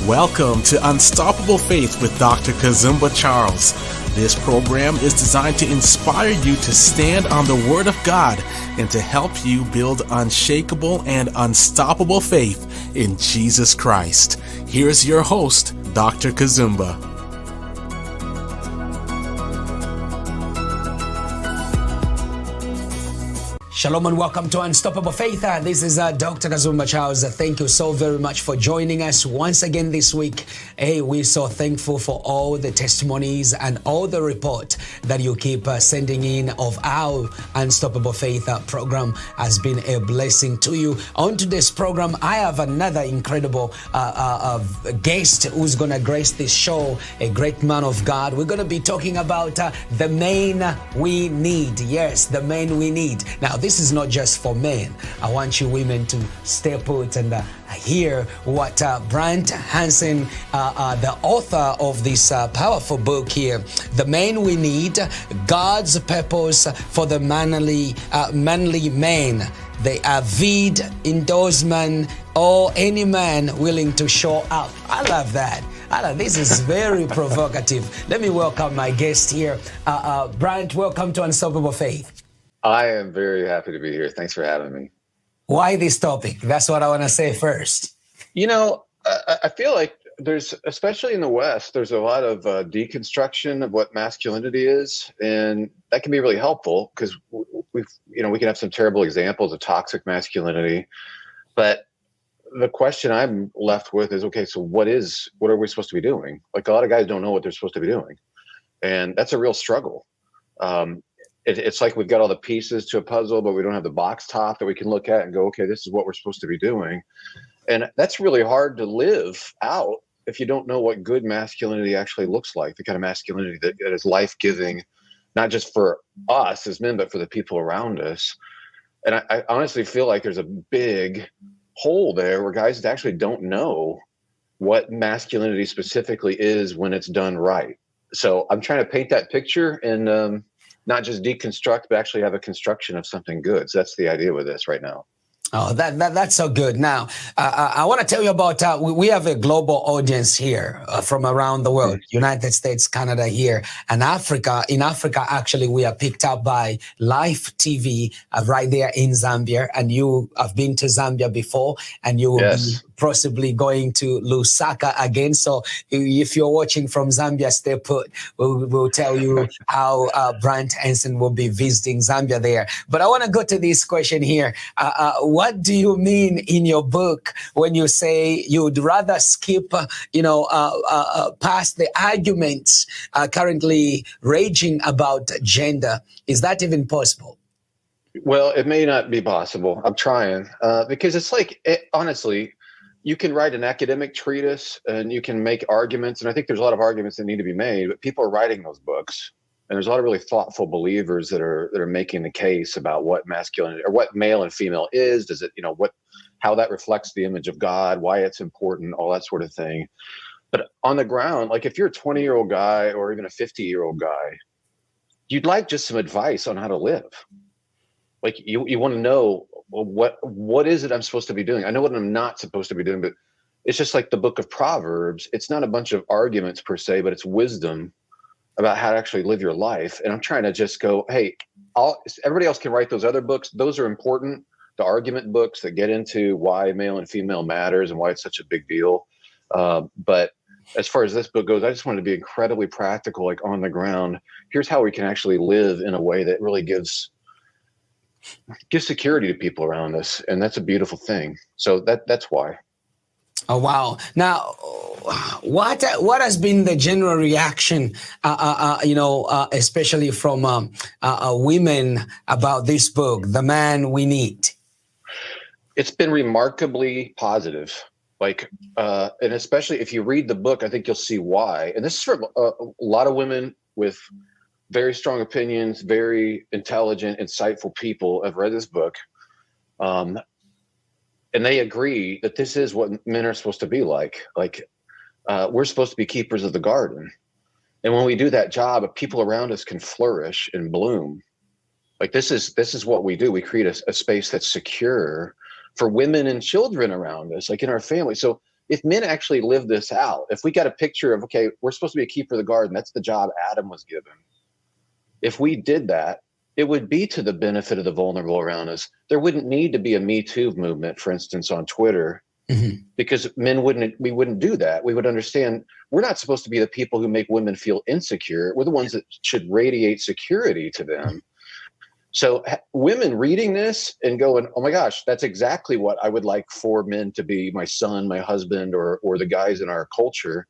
Welcome to Unstoppable Faith with Dr. Kazumba Charles. This program is designed to inspire you to stand on the Word of God and to help you build unshakable and unstoppable faith in Jesus Christ. Here's your host, Dr. Kazumba. Shalom and welcome to Unstoppable Faith. This is Dr. Kazumba Charles. Thank you so very much for joining us once again this week. Hey, we're so thankful for all the testimonies and all the report that you keep sending in of our Unstoppable Faith program has been a blessing to you. On today's program, I have another incredible guest who's going to grace this show, a great man of God. We're going to be talking about the men we need. Yes, the men we need. Now, this is not just for men. I want you women to stay put and hear what Brant Hansen, the author of this powerful book here, The Men We Need, God's Purpose for the Manly Men, the avid endorsement or any man willing to show up. I love that. This is very provocative. Let me welcome my guest here. Brant, welcome to Unstoppable Faith. I am very happy to be here. Thanks for having me. Why this topic? That's what I want to say first. You know, I feel like there's, especially in the West, there's a lot of deconstruction of what masculinity is, and that can be really helpful because we can have some terrible examples of toxic masculinity. But the question I'm left with is, okay, so what are we supposed to be doing? Like, a lot of guys don't know what they're supposed to be doing, and that's a real struggle. It's like we've got all the pieces to a puzzle, but we don't have the box top that we can look at and go, okay, this is what we're supposed to be doing. And that's really hard to live out if you don't know what good masculinity actually looks like, the kind of masculinity that is life-giving, not just for us as men, but for the people around us. And I honestly feel like there's a big hole there where guys actually don't know what masculinity specifically is when it's done right. So I'm trying to paint that picture and not just deconstruct, but actually have a construction of something good. So that's the idea with this right now. Oh, that's so good. Now, I want to tell you about, we have a global audience here from around the world, United States, Canada here, and Africa. In Africa, actually, we are picked up by Live TV right there in Zambia. And you have been to Zambia before, and you will be possibly going to Lusaka again. So if you're watching from Zambia, stay put. We'll tell you how Brant Hansen will be visiting Zambia there. But I want to go to this question here. What do you mean in your book when you say you'd rather skip, past the arguments currently raging about gender? Is that even possible? Well, it may not be possible. I'm trying because it's like, honestly, you can write an academic treatise and you can make arguments. And I think there's a lot of arguments that need to be made, but people are writing those books. And there's a lot of really thoughtful believers that are making the case about what masculinity or what male and female is. Does it, how that reflects the image of God, why it's important, all that sort of thing. But on the ground, like if you're a 20-year-old guy or even a 50-year-old guy, you'd like just some advice on how to live. Like you want to know, well, what is it I'm supposed to be doing? I know what I'm not supposed to be doing, but it's just like the book of Proverbs. It's not a bunch of arguments per se, but it's wisdom about how to actually live your life. And I'm trying to just go, hey, everybody else can write those other books. Those are important. The argument books that get into why male and female matters and why it's such a big deal. But as far as this book goes, I just wanted to be incredibly practical, like on the ground. Here's how we can actually live in a way that really gives security to people around us. And that's a beautiful thing. So that's why. Oh, wow. Now, what has been the general reaction, especially from women about this book, The Man We Need? It's been remarkably positive. And especially if you read the book, I think you'll see why. And this is from a lot of women with very strong opinions, very intelligent, insightful people have read this book. And they agree that this is what men are supposed to be like. We're supposed to be keepers of the garden. And when we do that job, people around us can flourish and bloom. Like this is what we do. We create a space that's secure for women and children around us, like in our family. So if men actually live this out, if we got a picture of, okay, we're supposed to be a keeper of the garden, that's the job Adam was given. If we did that, it would be to the benefit of the vulnerable around us. There wouldn't need to be a Me Too movement, for instance, on Twitter, because we wouldn't do that. We would understand we're not supposed to be the people who make women feel insecure. We're the ones that should radiate security to them. So women reading this and going, oh my gosh, that's exactly what I would like for men to be, my son, my husband, or the guys in our culture.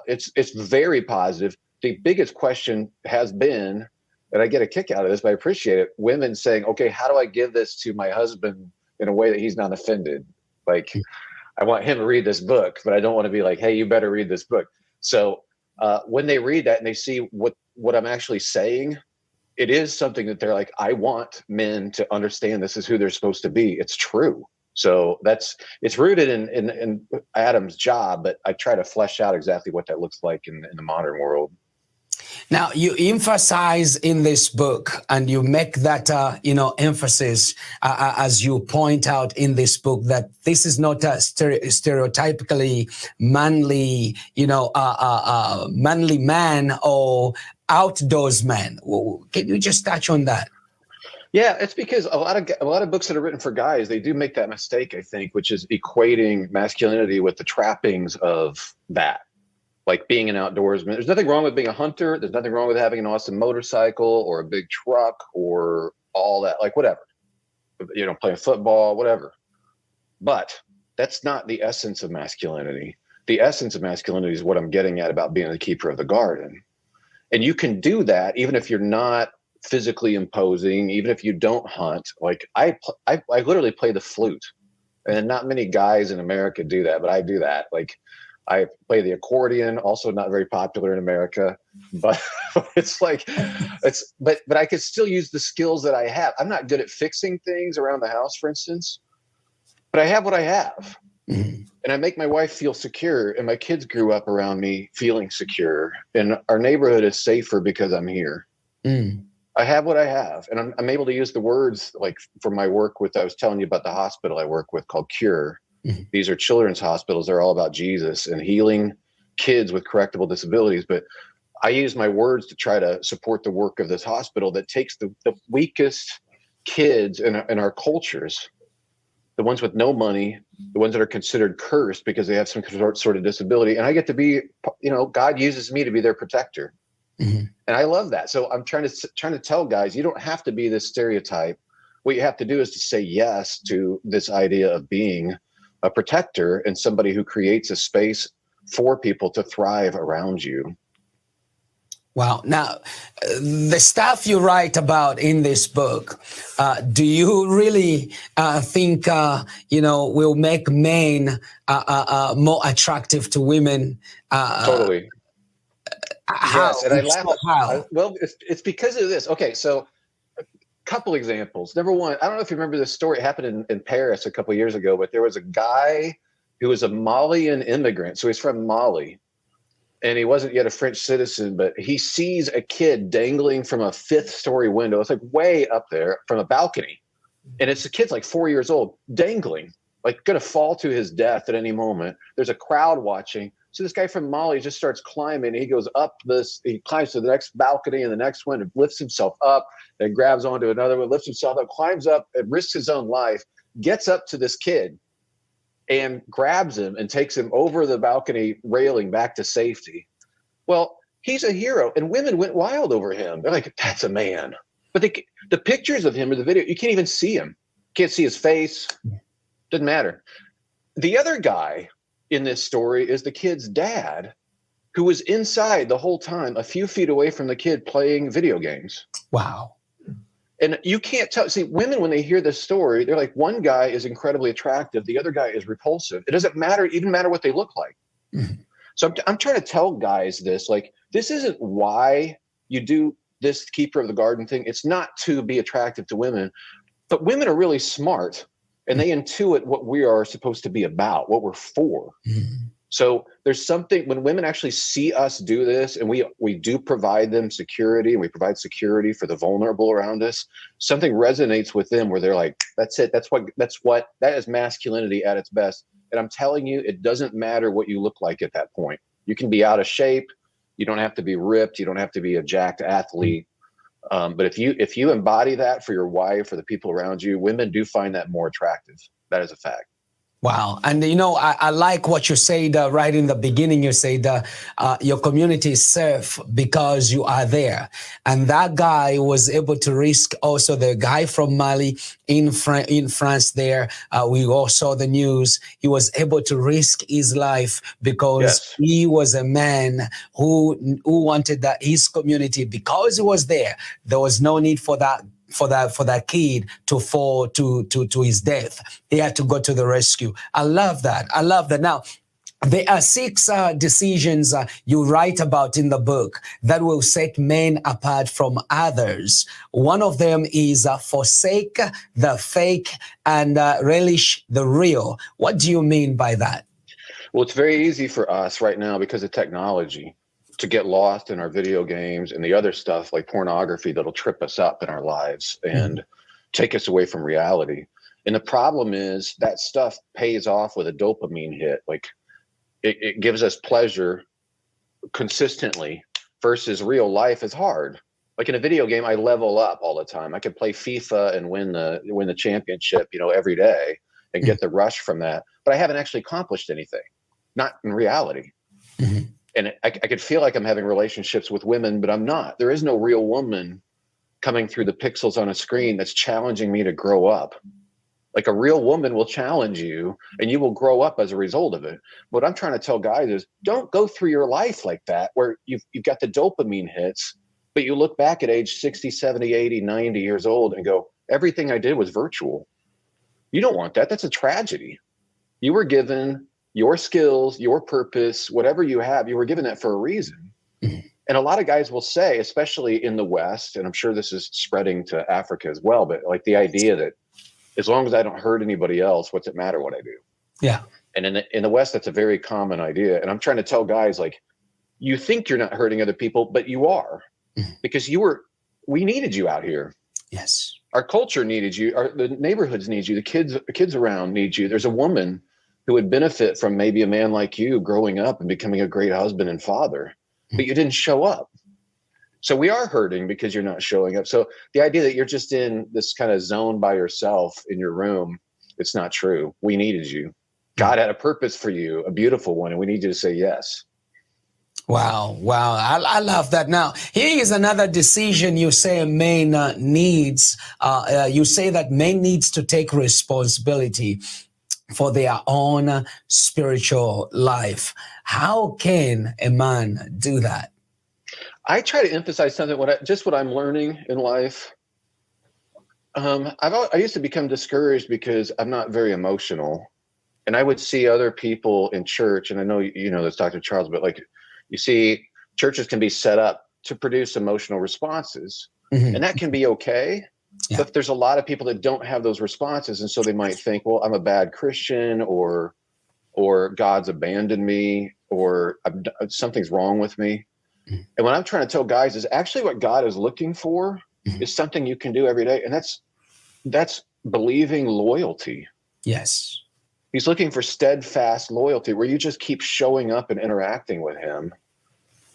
It's very positive. The biggest question has been, and I get a kick out of this, but I appreciate it, women saying, okay, how do I give this to my husband in a way that he's not offended? Like, I want him to read this book, but I don't want to be like, hey, you better read this book. So when they read that and they see what I'm actually saying, it is something that they're like, I want men to understand this is who they're supposed to be. It's true. So it's rooted in Adam's job, but I try to flesh out exactly what that looks like in the modern world. Now, you emphasize in this book, and you make that, emphasis as you point out in this book, that this is not a stereotypically manly, manly man or outdoors man. Can you just touch on that? Yeah, it's because a lot of books that are written for guys, they do make that mistake, I think, which is equating masculinity with the trappings of that. Like being an outdoorsman. There's nothing wrong with being a hunter. There's nothing wrong with having an awesome motorcycle or a big truck or all that, like whatever, playing football, whatever. But that's not the essence of masculinity. The essence of masculinity is what I'm getting at about being the keeper of the garden. And you can do that even if you're not physically imposing, even if you don't hunt. Like I literally play the flute, and not many guys in America do that, but I do that. Like, I play the accordion, also not very popular in America, but but I could still use the skills that I have. I'm not good at fixing things around the house, for instance, but I have what I have. And I make my wife feel secure, and my kids grew up around me feeling secure, and our neighborhood is safer because I'm here. I have what I have, and I'm able to use the words, like for my work with, I was telling you about the hospital I work with called Cure. These are children's hospitals. They're all about Jesus and healing kids with correctable disabilities. But I use my words to try to support the work of this hospital that takes the weakest kids in our cultures, the ones with no money, the ones that are considered cursed because they have some sort of disability. And I get to be, God uses me to be their protector. And I love that. So I'm trying to tell guys, you don't have to be this stereotype. What you have to do is to say yes to this idea of being a protector and somebody who creates a space for people to thrive around you. Wow. Now, the stuff you write about in this book, do you really think, will make men more attractive to women? Totally. How? Yes, and I laugh. Well, it's because of this. Okay, so couple examples. Number one, I don't know if you remember this story. It happened in Paris a couple of years ago, but there was a guy who was a Malian immigrant. So he's from Mali, and he wasn't yet a French citizen, but he sees a kid dangling from a 5th-story window. It's like way up there from a balcony. And the kid's like 4 years old, dangling, like going to fall to his death at any moment. There's a crowd watching. So this guy from Mali just starts climbing. He goes up he climbs to the next balcony and the next one, and lifts himself up, and grabs onto another one, lifts himself up, climbs up, and risks his own life, gets up to this kid and grabs him and takes him over the balcony railing back to safety. Well, he's a hero, and women went wild over him. They're like, that's a man. But the pictures of him or the video, you can't even see him. Can't see his face. Doesn't matter. The other guy in this story is the kid's dad, who was inside the whole time, a few feet away from the kid playing video games. Wow. And you can't tell. See, women, when they hear this story, they're like, one guy is incredibly attractive, the other guy is repulsive. It doesn't even matter what they look like. So I'm trying to tell guys this, like, this isn't why you do this keeper of the garden thing. It's not to be attractive to women, but women are really smart. And they intuit what we are supposed to be about, what we're for. So there's something, when women actually see us do this, and we do provide them security, and we provide security for the vulnerable around us, something resonates with them where they're like, that's it. That is masculinity at its best. And I'm telling you, it doesn't matter what you look like at that point. You can be out of shape. You don't have to be ripped. You don't have to be a jacked athlete. But if you embody that for your wife or the people around you, women do find that more attractive. That is a fact. Wow. And, I like what you said right in the beginning. You said your community is safe because you are there. And that guy was able to risk also the guy from Mali in France there. We all saw the news. He was able to risk his life because he was a man who wanted that his community, because he was there, there was no need for that kid to fall to his death. He had to go to the rescue. I love that. Now, there are 6 decisions you write about in the book that will set men apart from others. One of them is forsake the fake and relish the real. What do you mean by that? Well, it's very easy for us right now because of technology to get lost in our video games and the other stuff like pornography that'll trip us up in our lives and take us away from reality. And the problem is that stuff pays off with a dopamine hit. Like it gives us pleasure consistently versus real life is hard. Like in a video game, I level up all the time. I could play FIFA and win the championship, every day and get the rush from that. But I haven't actually accomplished anything, not in reality. Mm-hmm. And I could feel like I'm having relationships with women, but I'm not. There is no real woman coming through the pixels on a screen that's challenging me to grow up. Like a real woman will challenge you and you will grow up as a result of it. What I'm trying to tell guys is don't go through your life like that, where you've got the dopamine hits, but you look back at age 60, 70, 80, 90 years old and go, everything I did was virtual. You don't want that. That's a tragedy. You were given your skills, your purpose, whatever you have, you were given that for a reason. Mm-hmm. And a lot of guys will say, especially in the West, and I'm sure this is spreading to Africa as well, but like the idea that as long as I don't hurt anybody else, what's it matter what I do? Yeah. And in the West, that's a very common idea. And I'm trying to tell guys, like, you think you're not hurting other people, but you are. Mm-hmm. Because we needed you out here. Yes. Our culture needed you. The neighborhoods need you. The kids around need you. There's a woman who would benefit from maybe a man like you growing up and becoming a great husband and father, but you didn't show up. So we are hurting because you're not showing up. So the idea that you're just in this kind of zone by yourself in your room, it's not true. We needed you. God had a purpose for you, a beautiful one, and we need you to say yes. Wow. I love that. Now, here is another decision you say a man needs. You say that man needs to take responsibility for their own spiritual life. How can a man do that? I try to emphasize something, what I'm learning in life. I used to become discouraged because I'm not very emotional. And I would see other people in church, and I know you know this, Dr. Charles, but like you see churches can be set up to produce emotional responses. Mm-hmm. And that can be okay. Yeah. But there's a lot of people that don't have those responses. And so they might think, well, I'm a bad Christian, or God's abandoned me, or something's wrong with me. Mm-hmm. And what I'm trying to tell guys is actually what God is looking for mm-hmm. is something you can do every day. And that's believing loyalty. Yes. He's looking for steadfast loyalty where you just keep showing up and interacting with him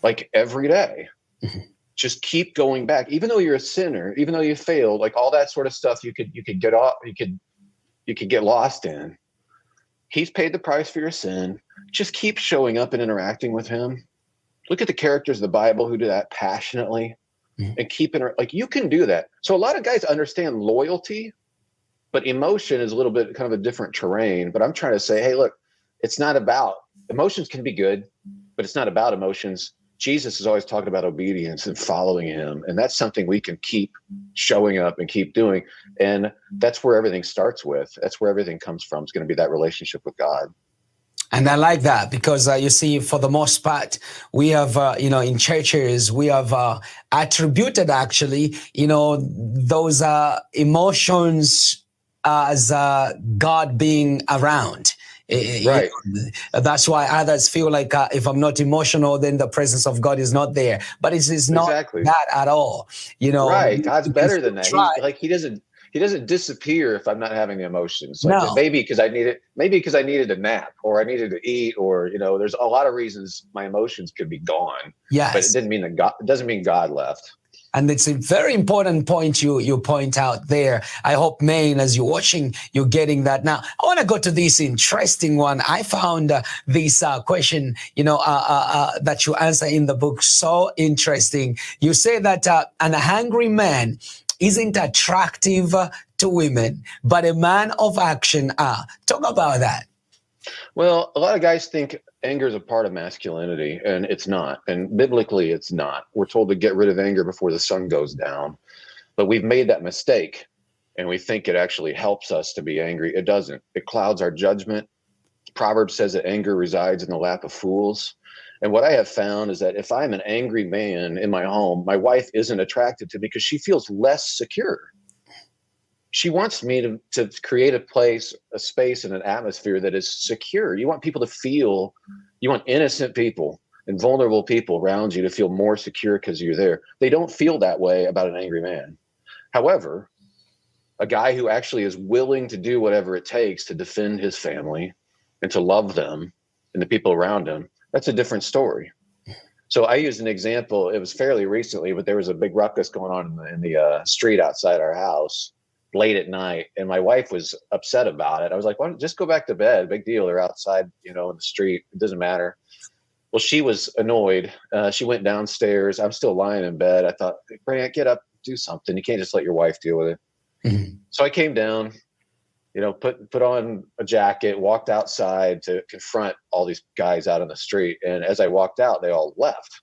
like every day. Mm-hmm. Just keep going back, even though you're a sinner, even though you failed, like all that sort of stuff you could get off, you could get lost in. He's paid the price for your sin. Just keep showing up and interacting with him. Look at the characters of the Bible who do that passionately mm-hmm. and keep like you can do that. So a lot of guys understand loyalty, but emotion is a little bit kind of a different terrain. But I'm trying to say, hey, look, it's not about emotions can be good, but it's not about emotions. Jesus is always talking about obedience and following him. And that's something we can keep showing up and keep doing. And that's where everything starts with. That's where everything comes from. It's going to be that relationship with God. And I like that because you see, for the most part, we have, in churches, we have attributed actually, those emotions as God being around. Right. That's why others feel like if I'm not emotional, then the presence of God is not there. But it is not exactly that at all. Right. God's better than that. he doesn't disappear if I'm not having the emotions. Like No. maybe because I needed a nap, or I needed to eat, or there's a lot of reasons my emotions could be gone. But it Yes. didn't mean that God. It doesn't mean God left. And it's a very important point you point out there. I hope, Maine, as you're watching, you're getting that. Now, I want to go to this interesting one. I found this question, that you answer in the book so interesting. You say that an angry man isn't attractive to women, but a man of action are. Talk about that. Well, a lot of guys think anger is a part of masculinity, and it's not. And biblically, it's not. We're told to get rid of anger before the sun goes down. But we've made that mistake, and we think it actually helps us to be angry. It doesn't. It clouds our judgment. Proverbs says that anger resides in the lap of fools. And what I have found is that if I'm an angry man in my home, my wife isn't attracted to me because she feels less secure. She wants me to create a place, a space, and an atmosphere that is secure. You want people to feel, you want innocent people and vulnerable people around you to feel more secure because you're there. They don't feel that way about an angry man. However, a guy who actually is willing to do whatever it takes to defend his family and to love them and the people around him, that's a different story. So I used an example. It was fairly recently, but there was a big ruckus going on in the street outside our house late at night, and my wife was upset about it. I was like, "Why don't just go back to bed? Big deal. They're outside, in the street. It doesn't matter." Well, she was annoyed. She went downstairs. I'm still lying in bed. I thought, "Brant, get up, do something. You can't just let your wife deal with it." Mm-hmm. So I came down, put on a jacket, walked outside to confront all these guys out on the street. And as I walked out, they all left.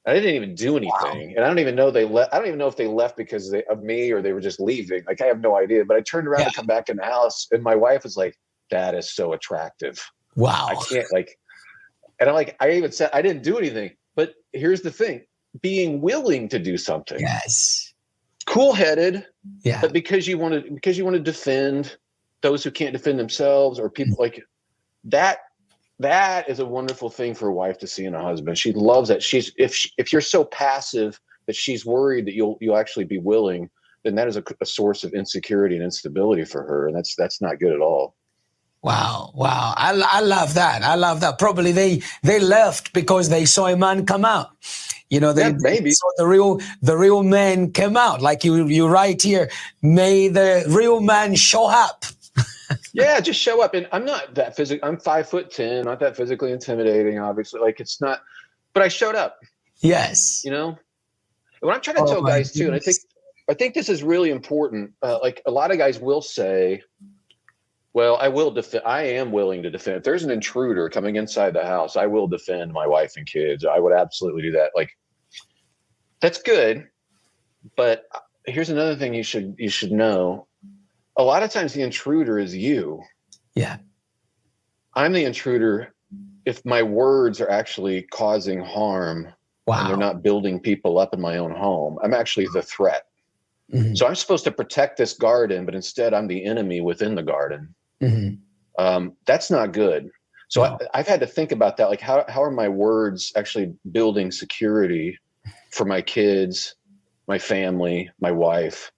I didn't even do anything. Wow. And I don't even know I don't even know if they left because of me or they were just leaving. Like, I have no idea. But I turned around to come back in the house, and my wife was like, "That is so attractive." Wow. I can't and I'm like, I even said I didn't do anything. But here's the thing: being willing to do something. Yes. Cool-headed. Yeah. But because you want to defend those who can't defend themselves, or people like that. That is a wonderful thing for a wife to see in a husband. She loves that. If you're so passive that she's worried that you'll actually be willing, then that is a source of insecurity and instability for her, and that's not good at all. Wow. I love that. I love that. Probably they left because they saw a man come out. They saw the real man came out. Like you write here, may the real man show up. Yeah, just show up. And I'm not that physical. I'm 5'10", not that physically intimidating, obviously. Like, it's not, but I showed up. Yes. And what I'm trying to tell guys too, and I think this is really important. Like, a lot of guys will say, "Well, I will defend. I am willing to defend. If there's an intruder coming inside the house, I will defend my wife and kids. I would absolutely do that." Like, that's good. But here's another thing you should know. A lot of times the intruder is you. Yeah. I'm the intruder if my words are actually causing harm. Wow. And they're not building people up in my own home. I'm actually the threat. Mm-hmm. So I'm supposed to protect this garden, but instead I'm the enemy within the garden. Mm-hmm. That's not good. So no. I've had to think about that. Like, how are my words actually building security for my kids, my family, my wife,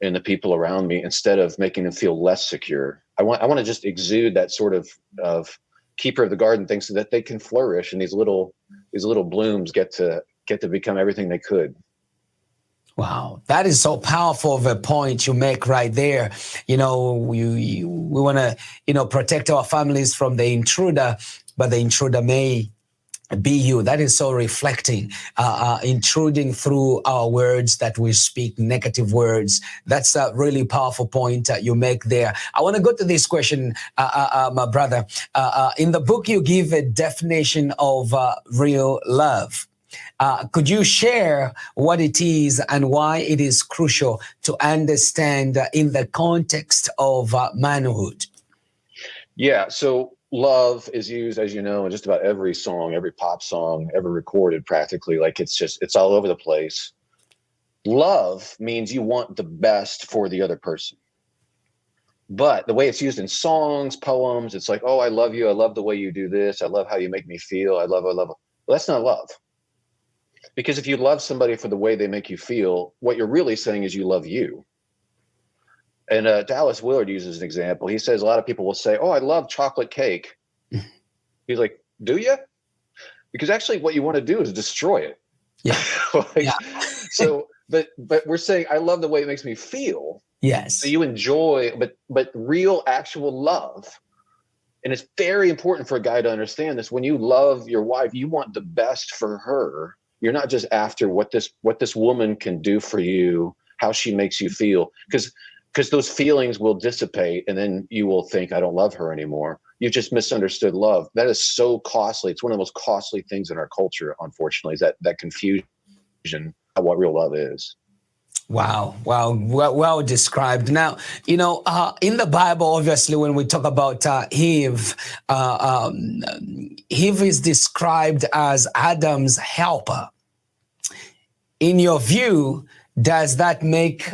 and the people around me, instead of making them feel less secure? I want to just exude that sort of keeper of the garden thing, so that they can flourish, and these little blooms get to become everything they could. Wow, that is so powerful of a point you make right there. We want to, protect our families from the intruder, but the intruder may be you. That is so reflecting, intruding through our words that we speak, negative words. That's a really powerful point you make there. I want to go to this question, my brother. In the book, you give a definition of real love. Could you share what it is and why it is crucial to understand in the context of manhood? Yeah, so love is used, as you know, in just about every song, every pop song ever recorded practically. Like, it's all over the place. Love means you want the best for the other person. But the way it's used in songs, poems, it's like, "Oh, I love you. I love the way you do this. I love how you make me feel. I love. Well, that's not love. Because if you love somebody for the way they make you feel, what you're really saying is you love you. And Dallas Willard uses an example. He says a lot of people will say, "Oh, I love chocolate cake." He's like, "Do you?" Because actually what you want to do is destroy it. Yeah. So, but we're saying, I love the way it makes me feel. Yes. So you enjoy, but real, actual love. And it's very important for a guy to understand this. When you love your wife, you want the best for her. You're not just after what this woman can do for you, how she makes you feel. Because those feelings will dissipate, and then you will think, I don't love her anymore. You just misunderstood love. That is so costly. It's one of the most costly things in our culture, unfortunately, is that confusion of what real love is. Wow. Well described. Now, in the Bible, obviously, when we talk about Eve, Eve is described as Adam's helper. In your view, does that make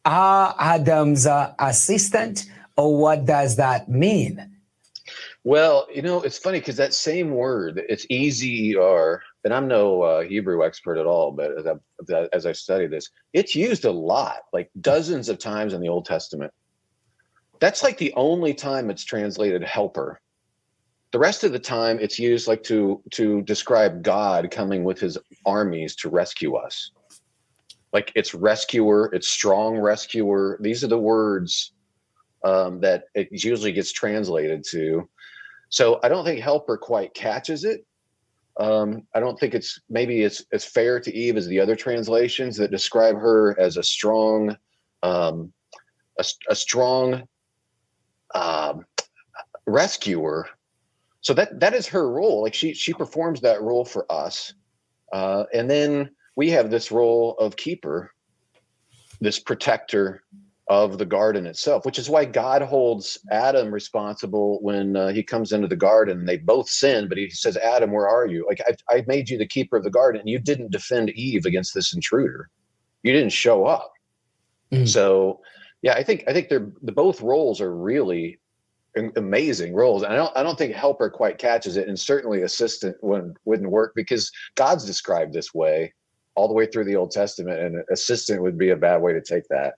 Adam's assistant, or what does that mean? Well, it's funny because that same word, it's E-Z-E-R, and I'm no Hebrew expert at all, but as I study this, it's used a lot, like dozens of times in the Old Testament. That's like the only time it's translated helper. The rest of the time it's used like to describe God coming with his armies to rescue us. Like it's rescuer, it's strong rescuer. These are the words that it usually gets translated to. So I don't think helper quite catches it. I don't think it's as fair to Eve as the other translations that describe her as a strong rescuer. So that is her role. Like she performs that role for us. And then we have this role of keeper, this protector of the garden itself, which is why God holds Adam responsible when he comes into the garden. They both sin, but he says, Adam, where are you? Like, I made you the keeper of the garden, and you didn't defend Eve against this intruder. You didn't show up. So, yeah, I think both roles are really amazing roles. And I don't think helper quite catches it, and certainly assistant wouldn't work, because God's described this way all the way through the Old Testament, and assistant would be a bad way to take that.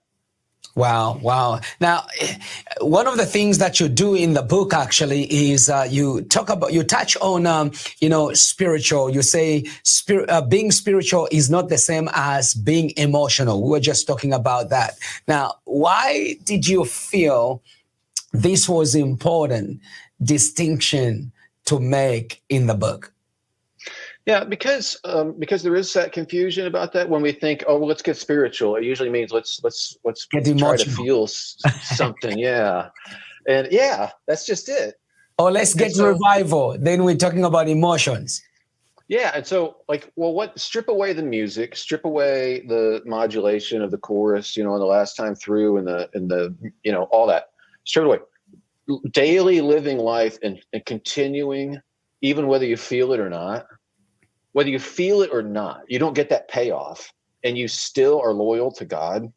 Wow. Now, one of the things that you do in the book actually is you touch on, spiritual. You say being spiritual is not the same as being emotional. We were just talking about that. Now, why did you feel this was important distinction to make in the book? Yeah, because there is that confusion about that. When we think, oh, well, let's get spiritual, it usually means let's try to feel something. Yeah, and yeah, that's just it. Or let's get revival. Then we're talking about emotions. Yeah, and so strip away the music, strip away the modulation of the chorus, in the last time through, and the all that, strip away. Daily living life and continuing, even whether you feel it or not. Whether you feel it or not, you don't get that payoff, and you still are loyal to God.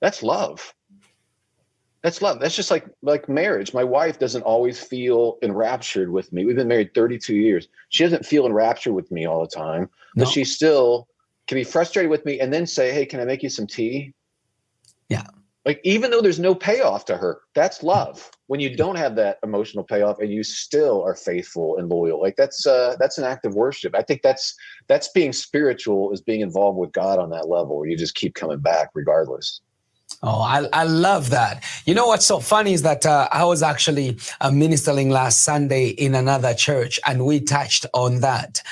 That's love. That's love. That's just like marriage. My wife doesn't always feel enraptured with me. We've been married 32 years. She doesn't feel enraptured with me all the time, but she still can be frustrated with me and then say, hey, can I make you some tea? Yeah. Like, even though there's no payoff to her, that's love. When you don't have that emotional payoff and you still are faithful and loyal, like that's an act of worship. I think that's being spiritual, is being involved with God on that level, where you just keep coming back regardless. Oh, I love that. You know what's so funny is that I was actually ministering last Sunday in another church, and we touched on that.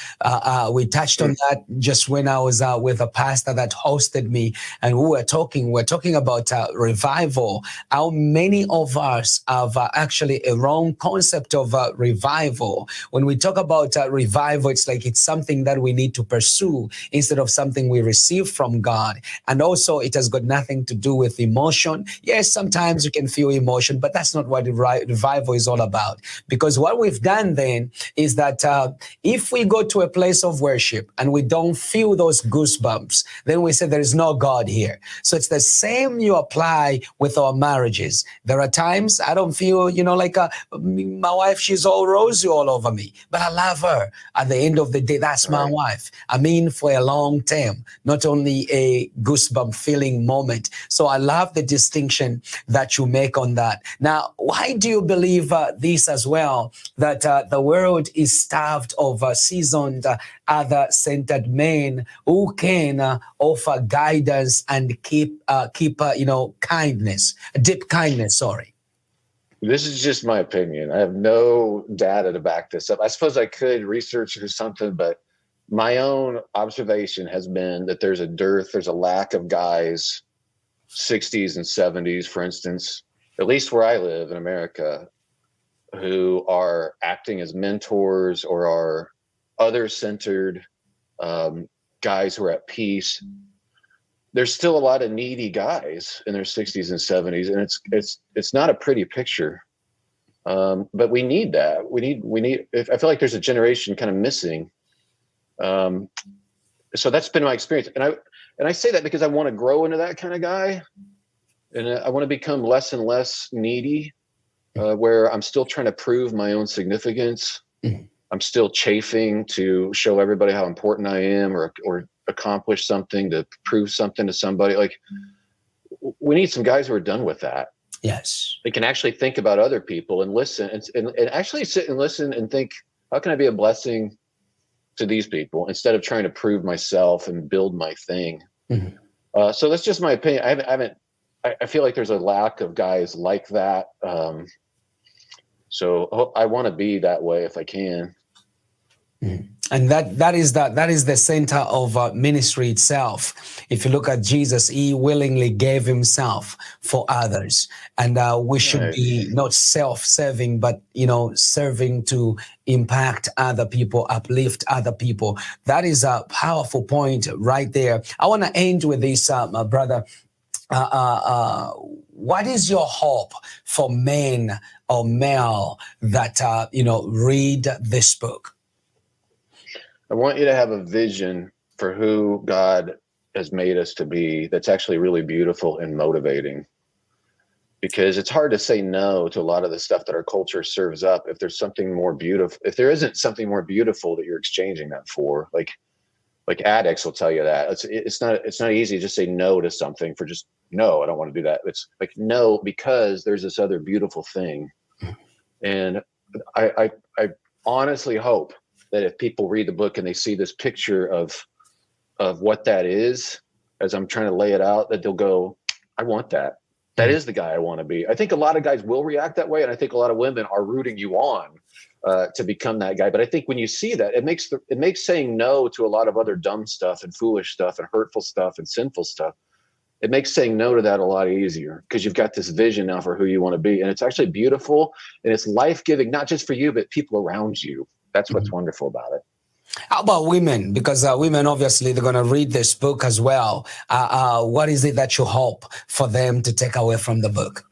We touched on that just when I was with a pastor that hosted me, and we're talking about revival. How many of us have actually a wrong concept of revival? When we talk about revival, it's like it's something that we need to pursue instead of something we receive from God. And also, it has got nothing to do with emotion. Yes, sometimes you can feel emotion, but that's not what revival is all about. Because what we've done then is that if we go to a place of worship and we don't feel those goosebumps, then we say there is no God here. So it's the same you apply with our marriages. There are times I don't feel, like my wife, she's all rosy all over me, but I love her. At the end of the day, that's my wife. I mean, for a long term, not only a goosebump feeling moment. So I love the distinction that you make on that. Now, why do you believe this as well, that the world is starved of seasoned, other-centered men who can offer guidance and keep kindness, deep kindness, sorry? This is just my opinion. I have no data to back this up. I suppose I could research or something, but my own observation has been that there's a lack of guys, 60s and 70s, for instance, at least where I live in America, who are acting as mentors or are other-centered guys who are at peace. There's still a lot of needy guys in their 60s and 70s, and it's not a pretty picture. But we need that. We need. I feel like there's a generation kind of missing. So that's been my experience, and I say that because I want to grow into that kind of guy, and I want to become less and less needy, where I'm still trying to prove my own significance. I'm still chafing to show everybody how important I am, or accomplish something, to prove something to somebody. Like, we need some guys who are done with that. Yes. They can actually think about other people and listen and actually sit and listen and think, how can I be a blessing to these people, instead of trying to prove myself and build my thing. So that's just my opinion. I feel like there's a lack of guys like that. So I want to be that way if I can. And that is the center of ministry itself. If you look at Jesus, he willingly gave himself for others, and we should be not self-serving, but serving to impact other people, uplift other people. That is a powerful point right there. I want to end with this, my brother. What is your hope for men or male that read this book? I want you to have a vision for who God has made us to be that's actually really beautiful and motivating. Because it's hard to say no to a lot of the stuff that our culture serves up if there's something more beautiful. If there isn't something more beautiful that you're exchanging that for, like addicts will tell you that. It's not easy to just say no to something for just no, I don't want to do that. It's like no, because there's this other beautiful thing. And I honestly hope that if people read the book and they see this picture of what that is, as I'm trying to lay it out, that they'll go, I want that. That is the guy I want to be. I think a lot of guys will react that way, and I think a lot of women are rooting you on to become that guy. But I think when you see that, it makes saying no to a lot of other dumb stuff and foolish stuff and hurtful stuff and sinful stuff, it makes saying no to that a lot easier, because you've got this vision now for who you want to be. And it's actually beautiful, and it's life-giving, not just for you, but people around you. That's what's wonderful about it. How about women? Because women, obviously, they're going to read this book as well. What is it that you hope for them to take away from the book?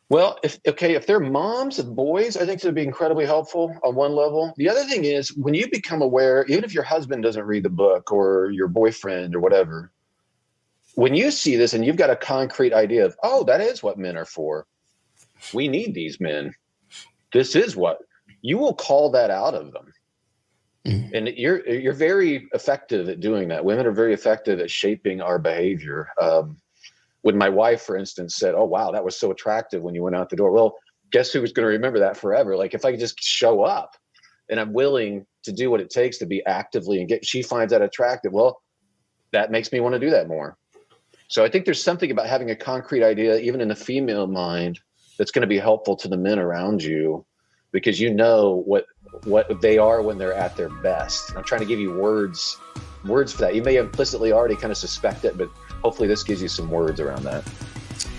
Well, if they're moms of boys, I think it'd be incredibly helpful on one level. The other thing is, when you become aware, even if your husband doesn't read the book, or your boyfriend or whatever, when you see this and you've got a concrete idea of, oh, that is what men are for. We need these men. This is what. You will call that out of them. And you're very effective at doing that. Women are very effective at shaping our behavior. When my wife, for instance, said, oh, wow, that was so attractive when you went out the door. Well, guess who was going to remember that forever? Like, if I could just show up and I'm willing to do what it takes to be actively she finds that attractive. Well, that makes me want to do that more. So I think there's something about having a concrete idea, even in the female mind, that's going to be helpful to the men around you, because you know what they are when they're at their best. I'm trying to give you words for that. You may implicitly already kind of suspect it, but hopefully this gives you some words around that.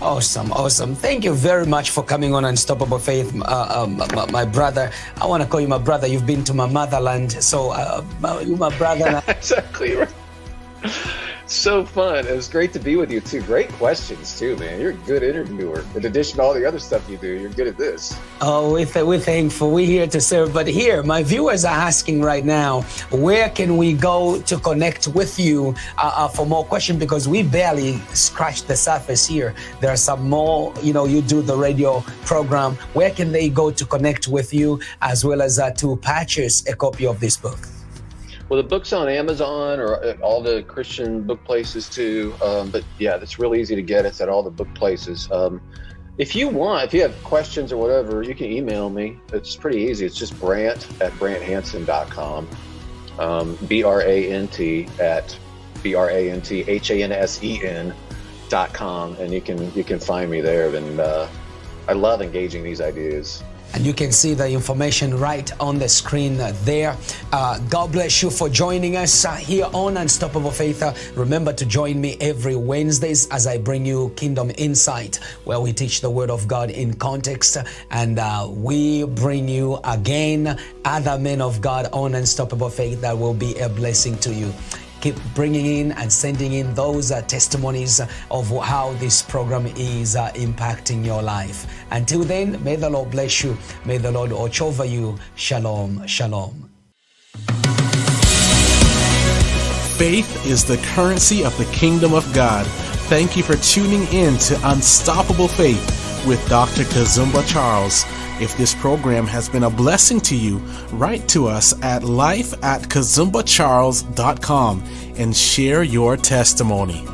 Awesome. Thank you very much for coming on Unstoppable Faith, my brother. I want to call you my brother. You've been to my motherland, so you're my brother. Exactly right. So fun. It was great to be with you too. Great questions too, man. You're a good interviewer. In addition to all the other stuff you do, you're good at this. Oh, we're thankful. We're here to serve. But here, my viewers are asking right now, where can we go to connect with you for more questions? Because we barely scratched the surface here. There are some more, you do the radio program. Where can they go to connect with you, as well as to purchase a copy of this book? Well, the book's on Amazon or all the Christian book places too. But yeah, it's really easy to get. It's at all the book places. If you have questions or whatever, you can email me. It's pretty easy. It's just brant@branthansen.com. BRANT@BRANTHANSEN.com, and you can find me there. And I love engaging these ideas. And you can see the information right on the screen there. God bless you for joining us here on Unstoppable Faith. Remember to join me every Wednesdays as I bring you Kingdom Insight, where we teach the Word of God in context. And we bring you again other men of God on Unstoppable Faith that will be a blessing to you. Keep bringing in and sending in those testimonies of how this program is impacting your life. Until then, may the Lord bless you. May the Lord watch over you. Shalom, shalom. Faith is the currency of the kingdom of God. Thank you for tuning in to Unstoppable Faith with Dr. Kazumba Charles. If this program has been a blessing to you, write to us at life@kazumbacharles.com and share your testimony.